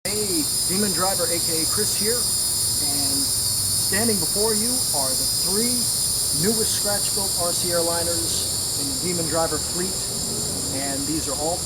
Hey, Demon Driver aka Chris here, and standing before you are the three newest scratch-built RC airliners in the Demon Driver fleet, and these are all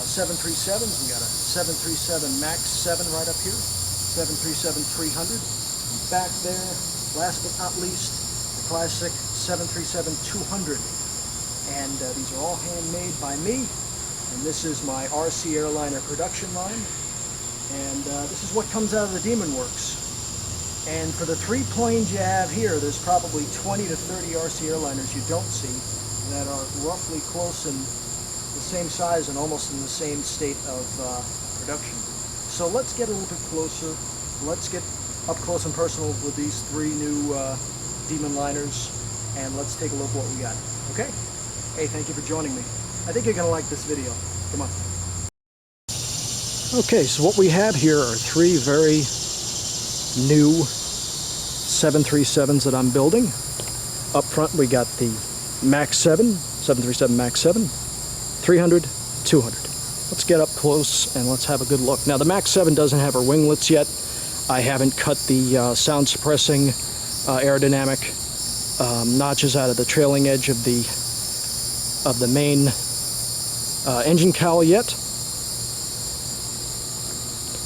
737s. We got a 737 MAX 7 right up here, 737-300. Back there, last but not least, the classic 737-200, and these are all handmade by me, and this is my RC airliner production line. And this is what comes out of the Demon Works. And for the three planes you have here, there's probably 20 to 30 RC airliners you don't see that are roughly close in the same size and almost in the same state of production. So let's get a little bit closer. Let's get up close and personal with these three new Demon liners, and let's take a look at what we got. Okay? Hey, thank you for joining me. I think you're going to like this video. Come on. Okay, so what we have here are three very new 737s that I'm building. Up front we got the MAX 7, 737 MAX 7, 300, 200. Let's get up close and let's have a good look. Now the MAX 7 doesn't have her winglets yet. I haven't cut the sound suppressing aerodynamic notches out of the trailing edge of the main engine cowl yet.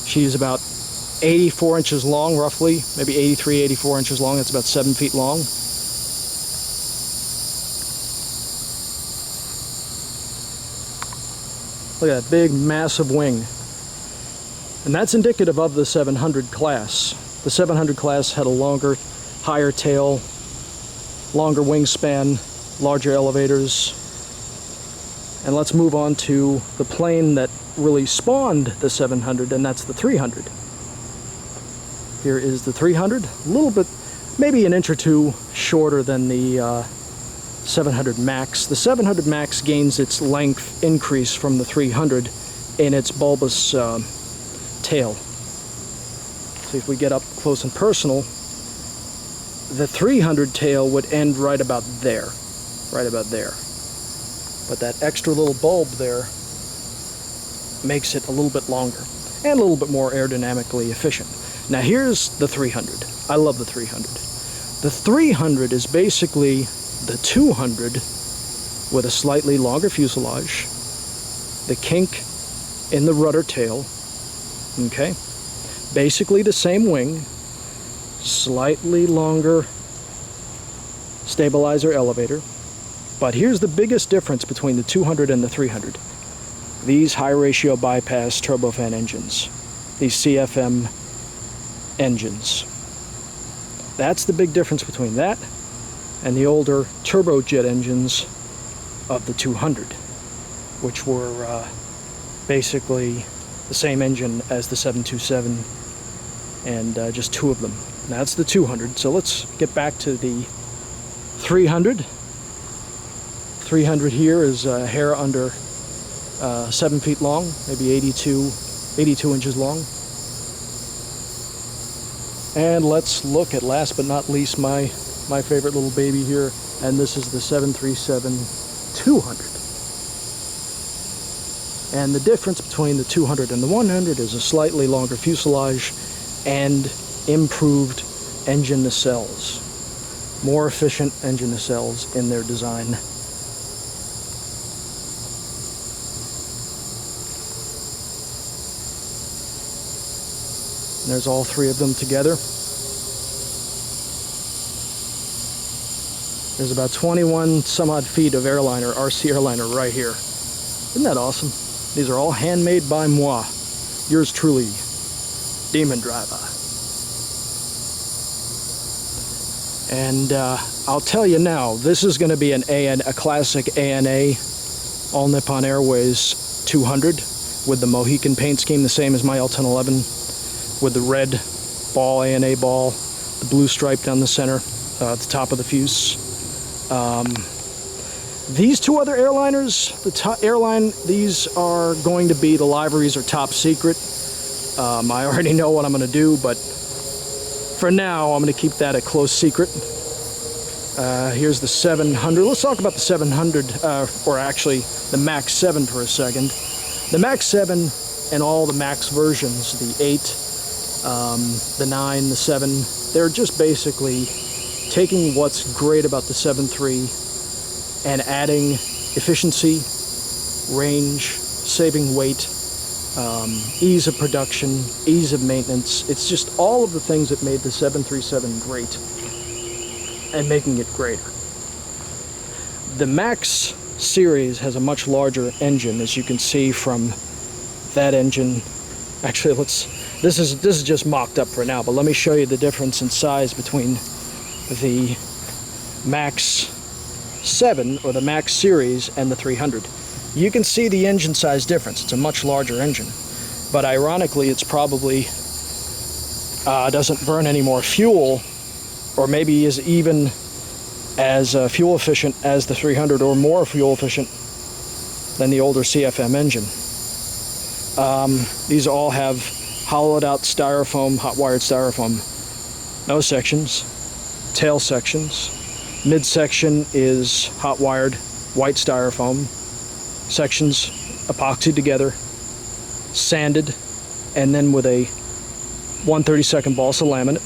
She's about 84 inches long, roughly, maybe 83, 84 inches long. That's about 7 feet long. Look at that big, massive wing. And that's indicative of the 700 class. The 700 class had a longer, higher tail, longer wingspan, larger elevators. And let's move on to the plane that really spawned the 700, and that's the 300. Here is the 300, a little bit, maybe an inch or two shorter than the 700 MAX. The 700 MAX gains its length increase from the 300 in its bulbous tail. So if we get up close and personal, the 300 tail would end right about there, right about there. But that extra little bulb there makes it a little bit longer and a little bit more aerodynamically efficient. Now here's the 300. I love the 300. The 300 is basically the 200 with a slightly longer fuselage, the kink in the rudder tail, okay? Basically the same wing, slightly longer stabilizer elevator. But here's the biggest difference between the 200 and the 300. These high ratio bypass turbofan engines, these CFM engines. That's the big difference between that and the older turbojet engines of the 200, which were basically the same engine as the 727 and just two of them. That's the 200. So let's get back to the 300. 300 here is a hair under 7 feet long, maybe 82 inches long. And let's look at, last but not least, my favorite little baby here, and this is the 737-200. And the difference between the 200 and the 100 is a slightly longer fuselage and improved engine nacelles. More efficient engine nacelles in their design. And there's all three of them together. There's about 21 some odd feet of airliner, RC airliner right here. Isn't that awesome? These are all handmade by moi. Yours truly, Demon Driver. And I'll tell you now, this is going to be a classic ANA, All Nippon Airways 200, with the Mohican paint scheme, the same as my L1011. With the red ball, ANA ball, the blue stripe down the center at the top of the fuse. These two other airliners, these are going to be, the liveries are top secret. I already know what I'm going to do, but for now I'm going to keep that a close secret. Here's the 700. Let's talk about the 700, or actually the MAX 7 for a second. The MAX 7 and all the Max versions, the 8, the 9, the 7, they're just basically taking what's great about the 7.3 and adding efficiency, range, saving weight, ease of production, ease of maintenance. It's just all of the things that made the 737 great and making it greater. The Max series has a much larger engine, as you can see from that engine. Actually, this is just mocked up for now, but let me show you the difference in size between the Max 7 or the Max series and the 300. You can see the engine size difference. It's a much larger engine, but ironically it's probably doesn't burn any more fuel, or maybe is even as fuel efficient as the 300, or more fuel efficient than the older CFM engine. These all have hollowed out styrofoam, hot wired styrofoam nose sections, tail sections. Midsection is hot wired white styrofoam. Sections epoxied together, sanded, and then with a 1/32 balsa laminate.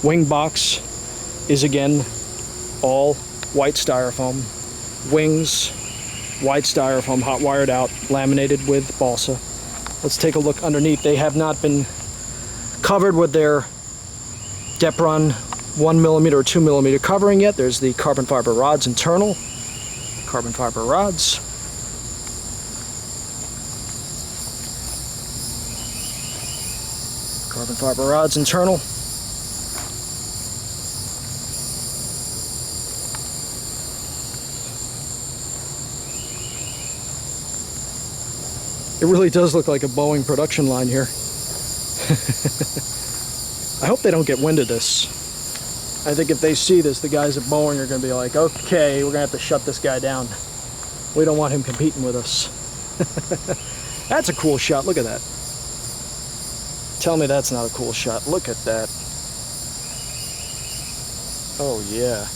Wing box is again all white styrofoam. Wings, white styrofoam, hot wired out, laminated with balsa. Let's take a look underneath. They have not been covered with their Depron 1mm or 2mm covering yet. There's the carbon fiber rods internal. Carbon fiber rods. Carbon fiber rods internal. It really does look like a Boeing production line here. I hope they don't get wind of this. I think if they see this, the guys at Boeing are going to be like, okay, we're going to have to shut this guy down. We don't want him competing with us. That's a cool shot. Look at that. Tell me that's not a cool shot. Look at that. Oh, yeah.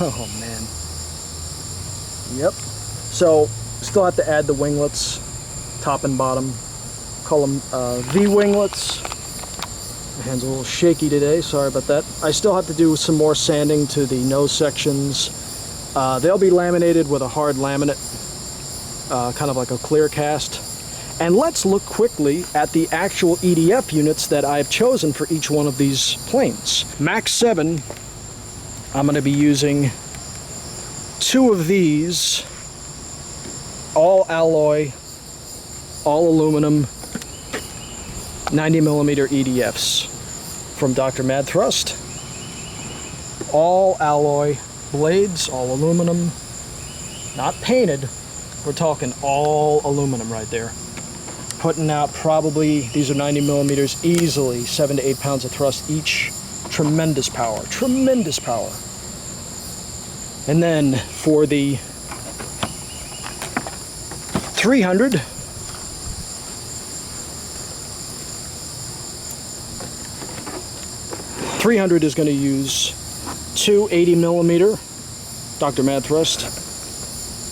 Oh, man. Yep. So, still have to add the winglets, top and bottom. Call them V-winglets. My hand's a little shaky today, sorry about that. I still have to do some more sanding to the nose sections. They'll be laminated with a hard laminate, kind of like a clear cast. And let's look quickly at the actual EDF units that I've chosen for each one of these planes. Max 7, I'm going to be using 2 of these, all alloy, all aluminum, 90mm EDFs from Dr. Mad Thrust. All alloy blades, all aluminum, not painted. We're talking all aluminum right there. Putting out probably, these are 90mm, easily 7 to 8 pounds of thrust each. Tremendous power, tremendous power. And then for the 300, is going to use 2 80mm Dr. Mad Thrust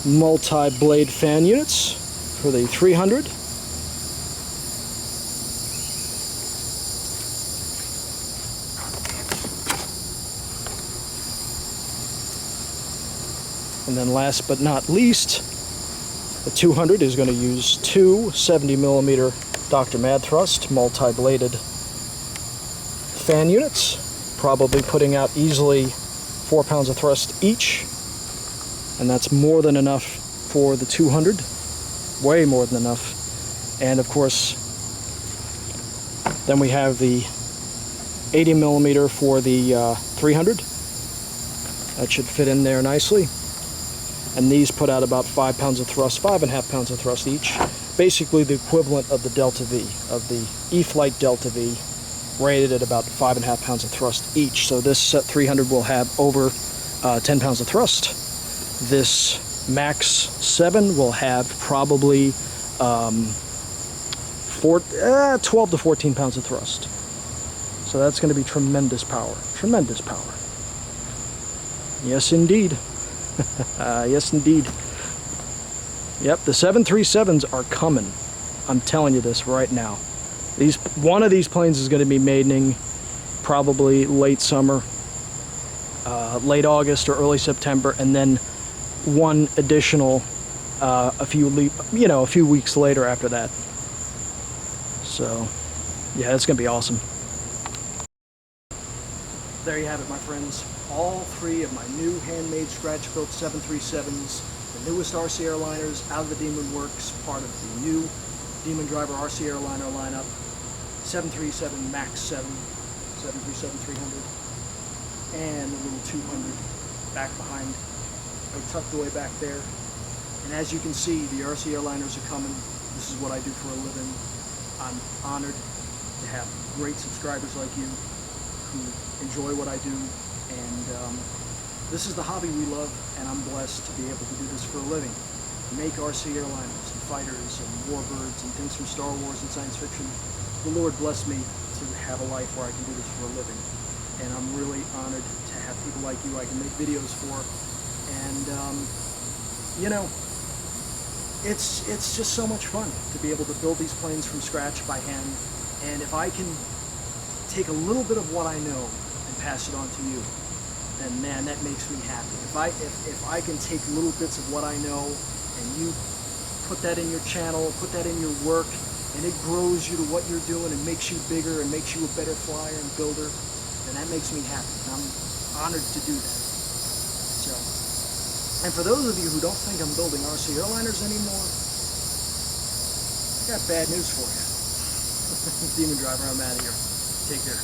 multi-blade fan units for the 300. And then last but not least, the 200 is going to use 2 70mm Dr. Mad Thrust multi-bladed fan units, probably putting out easily 4 pounds of thrust each, and that's more than enough for the 200, way more than enough. And of course, then we have the 80mm for the 300. That should fit in there nicely. And these put out about 5 pounds of thrust, 5.5 pounds of thrust each. Basically the equivalent of the Delta V, of the E-Flight Delta V, rated at about 5.5 pounds of thrust each. So this 300 will have over 10 pounds of thrust. This Max 7 will have probably 12 to 14 pounds of thrust. So that's going to be tremendous power, tremendous power. Yes, indeed. Yes, indeed. Yep, the 737s are coming. I'm telling you this right now. One of these planes is going to be mating probably late summer, late August or early September, and then one additional a few weeks later after that. So, yeah, it's going to be awesome. There you have it, my friends. All three of my new handmade scratch-built 737s, the newest RC airliners out of the Demon Works, part of the new Demon Driver RC airliner lineup, 737 MAX 7, 737-300, and the little 200 back behind, right tucked away back there. And as you can see, the RC airliners are coming. This is what I do for a living. I'm honored to have great subscribers like you who enjoy what I do, and this is the hobby we love, and I'm blessed to be able to do this for a living. Make RC airliners and fighters and warbirds and things from Star Wars and science fiction. The Lord bless me to have a life where I can do this for a living, and I'm really honored to have people like you I can make videos for. And you know, it's just so much fun to be able to build these planes from scratch by hand, and if I can take a little bit of what I know and pass it on to you, and man, that makes me happy. If I can take little bits of what I know and you put that in your channel, put that in your work, and it grows you to what you're doing and makes you bigger and makes you a better flyer and builder, then that makes me happy, and I'm honored to do that. So, and for those of you who don't think I'm building RC airliners anymore, I got bad news for you. Demon Driver, I'm out of here. Take care.